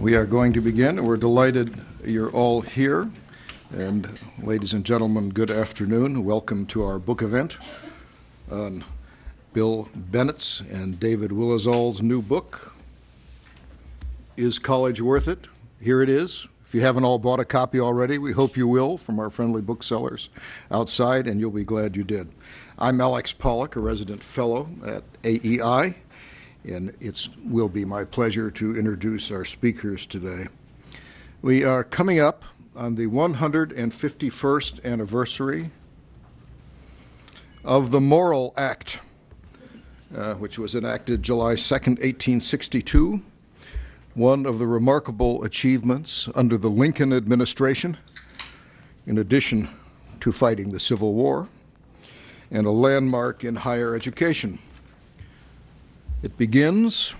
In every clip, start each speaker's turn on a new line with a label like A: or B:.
A: We are going to begin. We're delighted you're all here. And ladies and gentlemen, good afternoon. Welcome to our book event on Bill Bennett's and David Willazol's new book, Is College Worth It? Here it is. If you haven't all bought a copy already, we hope you will from our friendly booksellers outside, and you'll be glad you did. I'm Alex Pollock, a resident fellow at AEI, and it will be my pleasure to introduce our speakers today. We are coming up on the 151st anniversary of the Morrill Act, which was enacted July 2nd, 1862, one of the remarkable achievements under the Lincoln administration, in addition to fighting the Civil War, and a landmark in higher education. It begins,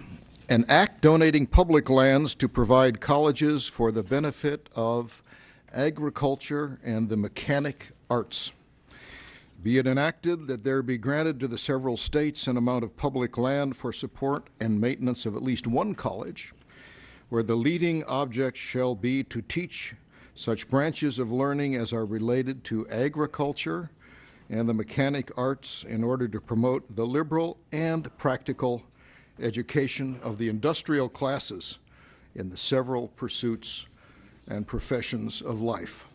A: an act donating public lands to provide colleges for the benefit of agriculture and the mechanic arts. Be it enacted that there be granted to the several states an amount of public land for support and maintenance of at least one college, where the leading object shall be to teach such branches of learning as are related to agriculture and the mechanic arts in order to promote the liberal and practical education of the industrial classes in the several pursuits and professions of life.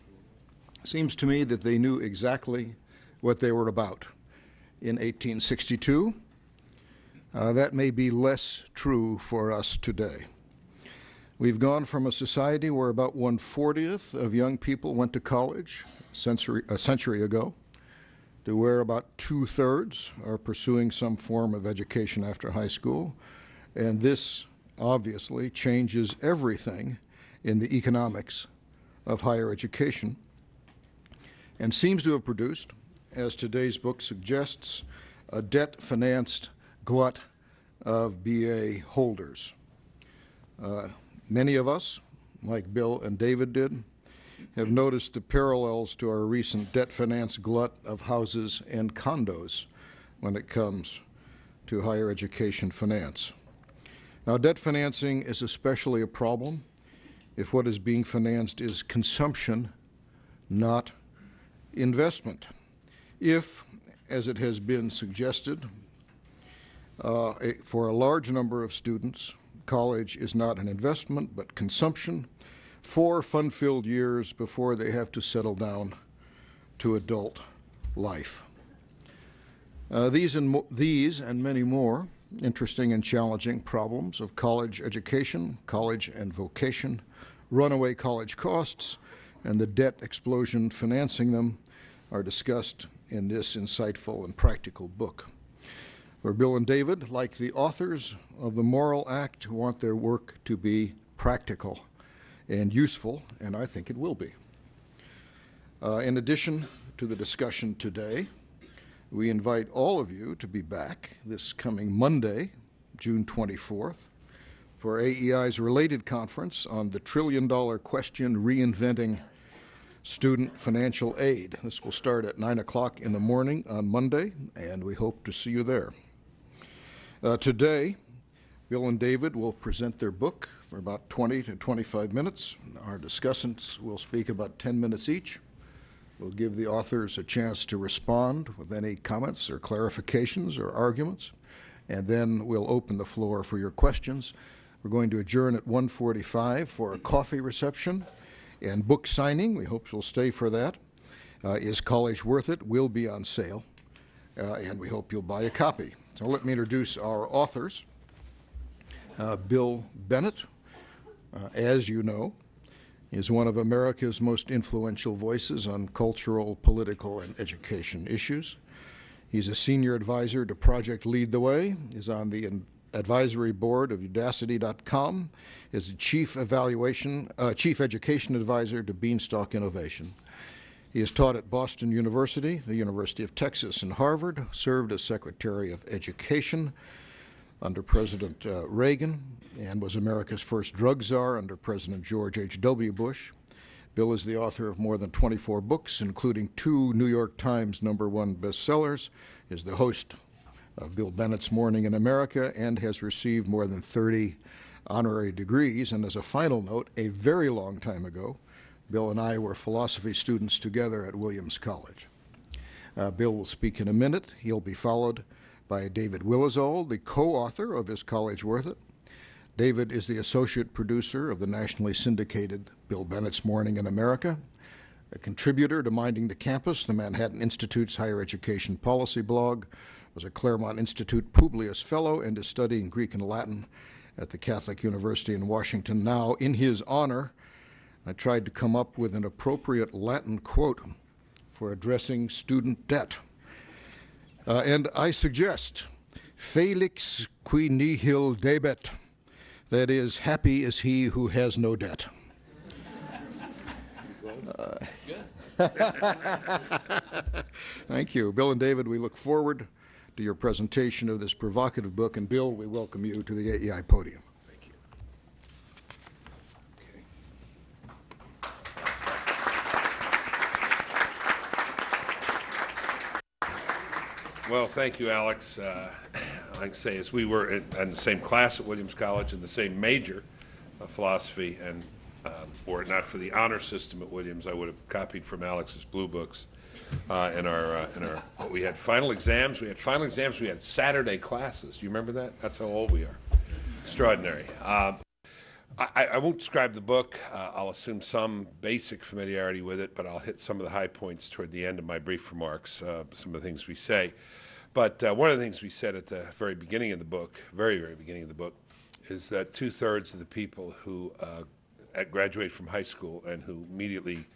A: Seems to me that they knew exactly what they were about in 1862. That may be less true for us today. We've gone from a society where about 1/40th of young people went to college a century ago to where about 2/3 are pursuing some form of education after high school. And this obviously changes everything in the economics of higher education and seems to have produced, as today's book suggests, a debt-financed glut of BA holders. Many of us, like Bill and David did, have noticed the parallels to our recent debt-financed glut of houses and condos when it comes to higher education finance. Now, debt financing is especially a problem if what is being financed is consumption, not investment. If, as it has been suggested, for a large number of students, college is not an investment but consumption, 4 fun-filled years before they have to settle down to adult life. These and many more interesting and challenging problems of college education, college and vocation, runaway college costs, and the debt explosion financing them are discussed in this insightful and practical book. For Bill and David, like the authors of the Morrill Act, want their work to be practical and useful, and I think it will be. In addition to the discussion today, we invite all of you to be back this coming Monday, June 24th, for AEI's related conference on the trillion-dollar question, reinventing student financial aid. This will start at 9 o'clock in the morning on Monday, and we hope to see you there. Today, Bill and David will present their book for about 20 to 25 minutes. Our discussants will speak about 10 minutes each. We'll give the authors a chance to respond with any comments or clarifications or arguments, and then we'll open the floor for your questions. We're going to adjourn at 1:45 for a coffee reception and book signing. We hope you'll stay for that. Is College Worth It? Will be on sale, and we hope you'll buy a copy. So let me introduce our authors. Bill Bennett, as you know, is one of America's most influential voices on cultural, political, and education issues. He's a senior advisor to Project Lead the Way, is on the advisory board of Udacity.com, is a chief education advisor to Beanstalk Innovation. He has taught at Boston University, the University of Texas, and Harvard, served as Secretary of Education under President Reagan, and was America's first drug czar under President George H.W. Bush. Bill is the author of more than 24 books, including 2 New York Times #1 bestsellers, is the host of Bill Bennett's Morning in America, and has received more than 30 honorary degrees. And as a final note, a very long time ago, Bill and I were philosophy students together at Williams College. Bill will speak in a minute. He'll be followed by David Willizold, the co-author of Is College Worth It? David is the associate producer of the nationally syndicated Bill Bennett's Morning in America, a contributor to Minding the Campus, the Manhattan Institute's higher education policy blog, was a Claremont Institute Publius Fellow, and is studying Greek and Latin at the Catholic University in Washington now. In his honor, I tried to come up with an appropriate Latin quote for addressing student debt. And I suggest, Felix qui nihil debet, that is, happy is he who has no debt. Thank you. Bill and David, we look forward to your presentation of this provocative book. And Bill, we welcome you to the AEI podium.
B: Thank you. Well, thank you, Alex. I'd say as we were in the same class at Williams College in the same major of philosophy, and were it not for the honor system at Williams, I would have copied from Alex's blue books. We had final exams. We had Saturday classes. Do you remember that? That's how old we are. Extraordinary. I won't describe the book. I'll assume some basic familiarity with it, but I'll hit some of the high points toward the end of my brief remarks, some of the things we say. But one of the things we said at the very beginning of the book, very beginning of the book, is that 2/3 of the people who graduate from high school and who immediately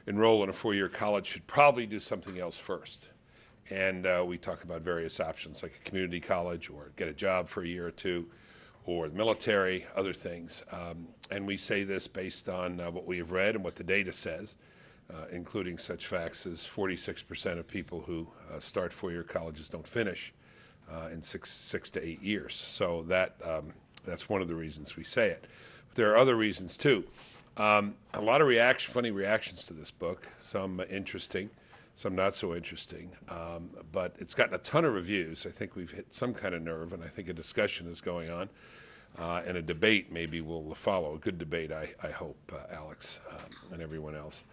B: enroll in a 4-year college should probably do something else first. And we talk about various options like a community college or get a job for a year or two or the military, other things. And we say this based on what we have read and what the data says, including such facts as 46% of people who start 4-year colleges don't finish in six to 8 years. So that's one of the reasons we say it. But there are other reasons too. A lot of funny reactions to this book, some interesting, some not so interesting, but it's gotten a ton of reviews. I think we've hit some kind of nerve, and I think a discussion is going on, and a debate maybe will follow, a good debate, I hope, Alex and everyone else.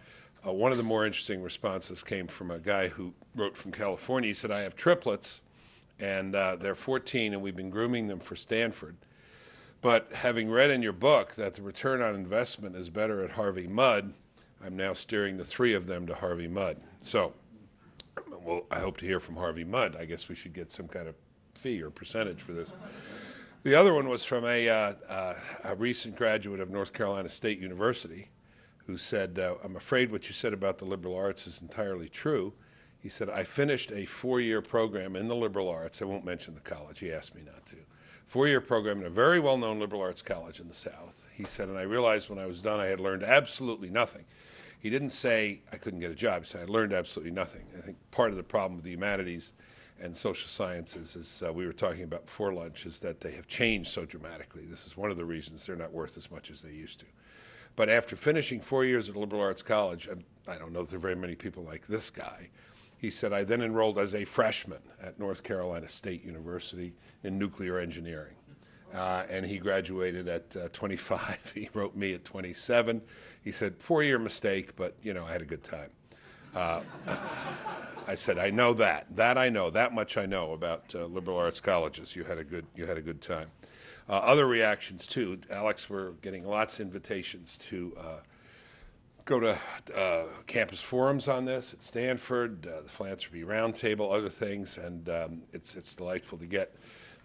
B: One of the more interesting responses came from a guy who wrote from California. He said, I have triplets, and they're 14, and we've been grooming them for Stanford. But having read in your book that the return on investment is better at Harvey Mudd, I'm now steering the 3 of them to Harvey Mudd. So, well, I hope to hear from Harvey Mudd. I guess we should get some kind of fee or percentage for this. The other one was from a recent graduate of North Carolina State University who said, I'm afraid what you said about the liberal arts is entirely true. He said, I finished a 4-year program in the liberal arts. I won't mention the college. He asked me not to. 4-year program in a very well-known liberal arts college in the South. He said, and I realized when I was done I had learned absolutely nothing. He didn't say I couldn't get a job. He said I learned absolutely nothing. I think part of the problem with the humanities and social sciences, as we were talking about before lunch, is that they have changed so dramatically. This is one of the reasons they're not worth as much as they used to. But after finishing 4 years at a liberal arts college, I don't know if there are very many people like this guy, he said, I then enrolled as a freshman at North Carolina State University in nuclear engineering. And he graduated at 25. He wrote me at 27. He said, 4-year mistake, but, you know, I had a good time. I said, I know that. That I know. That much I know about liberal arts colleges. You had a good time. Other reactions, too. Alex, we're getting lots of invitations to go to campus forums on this at Stanford, the Philanthropy Roundtable, other things, and it's delightful to get.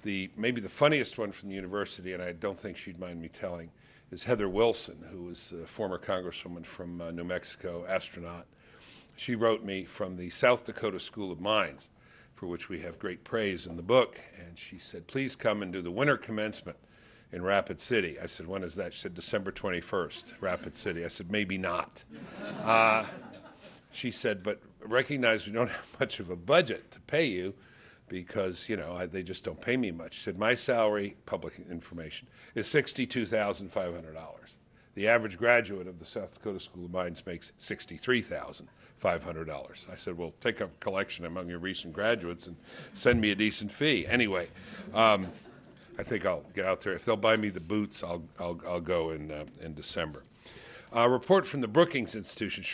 B: Maybe the funniest one from the university, and I don't think she'd mind me telling, is Heather Wilson, who was a former congresswoman from New Mexico, astronaut. She wrote me from the South Dakota School of Mines, for which we have great praise in the book, and she said, please come and do the winter commencement in Rapid City. I said, when is that? She said, December 21st, Rapid City. I said, maybe not. She said, but recognize we don't have much of a budget to pay you because, you know, they just don't pay me much. She said, my salary, public information, is $62,500. The average graduate of the South Dakota School of Mines makes $63,500. I said, well, take a collection among your recent graduates and send me a decent fee. Anyway, I think I'll get out there. If they'll buy me the boots, I'll go in December. Report from the Brookings Institution.